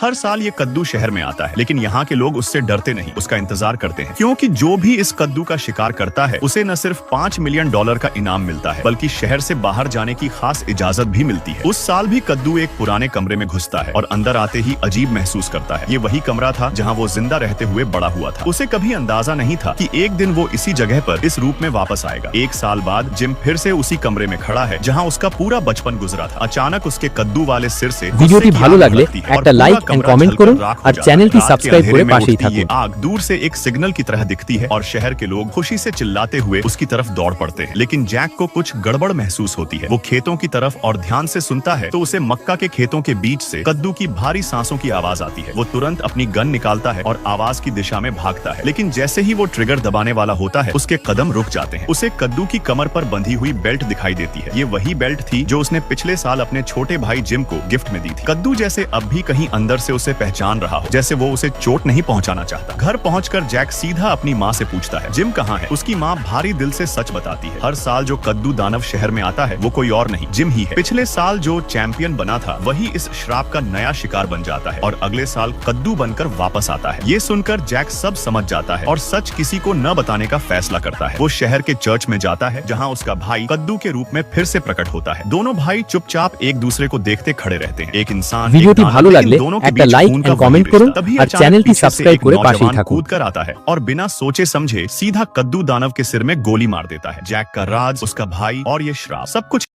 हर साल ये कद्दू शहर में आता है, लेकिन यहाँ के लोग उससे डरते नहीं, उसका इंतजार करते हैं, क्योंकि जो भी इस कद्दू का शिकार करता है उसे न सिर्फ $5 मिलियन का इनाम मिलता है, बल्कि शहर से बाहर जाने की खास इजाजत भी मिलती है। उस साल भी कद्दू एक पुराने कमरे में घुसता है और अंदर आते ही अजीब महसूस करता है। ये वही कमरा था जहाँ वो जिंदा रहते हुए बड़ा हुआ था। उसे कभी अंदाजा नहीं था कि एक दिन वो इसी जगह पर इस रूप में वापस आएगा। 1 साल बाद जिम फिर से उसी कमरे में खड़ा है जहाँ उसका पूरा बचपन गुजरा था। अचानक उसके कद्दू वाले सिर से ভিডিওটি ভালো লাগলে একটা লাইক এন্ড কমেন্ট করুন আর চ্যানেলটি সাবস্ক্রাইব করে পাশেই থাকুন। ये आग दूर से एक सिग्नल की तरह दिखती है और शहर के लोग खुशी से चिल्लाते हुए उसकी तरफ दौड़ पड़ते हैं। लेकिन जैक को कुछ गड़बड़ महसूस होती है। वो खेतों की तरफ और ध्यान से सुनता है तो उसे मक्का के खेतों के बीच से कद्दू की भारी सांसों की आवाज आती है। वो तुरंत अपनी गन निकालता है और आवाज की दिशा में भागता है, लेकिन जैसे ही वो ट्रिगर दबाने वाला होता है उसके कदम रुक जाते हैं। उसे कद्दू की कमर पर बंधी हुई बेल्ट दिखाई देती है। ये वही बेल्ट थी जो उसने पिछले साल अपने छोटे भाई जिम को गिफ्ट में दी थी। कद्दू जैसे अब भी कहीं अंदर से उसे पहचान रहा हो, जैसे वो उसे चोट नहीं पहुंचाना चाहता। घर पहुंचकर जैक सीधा अपनी माँ से पूछता है जिम कहाँ है। उसकी माँ भारी दिल से सच बताती है, हर साल जो कद्दू दानव शहर में आता है वो कोई और नहीं, जिम ही है। पिछले साल जो चैंपियन बना था वही इस श्राप का नया शिकार बन जाता है और अगले साल कद्दू बनकर वापस आता है। ये सुनकर जैक सब समझ जाता है और सच किसी को न बताने का फैसला करता है। वो शहर के चर्च में जाता है जहाँ उसका भाई कद्दू के रूप में फिर से प्रकट होता है। दोनों भाई चुपचाप एक दूसरे को देखते खड़े रहते हैं। एक इंसान ভিডিওটি ভালো লাগলে একটা লাইক এন্ড কমেন্ট করুন আর চ্যানেলটি সাবস্ক্রাইব করে পাশেই থাকুন। कूद कर आता है और बिना सोचे समझे सीधा कद्दू दानव के सिर में गोली मार देता है। जैक का राज, उसका भाई और ये श्राप सब कुछ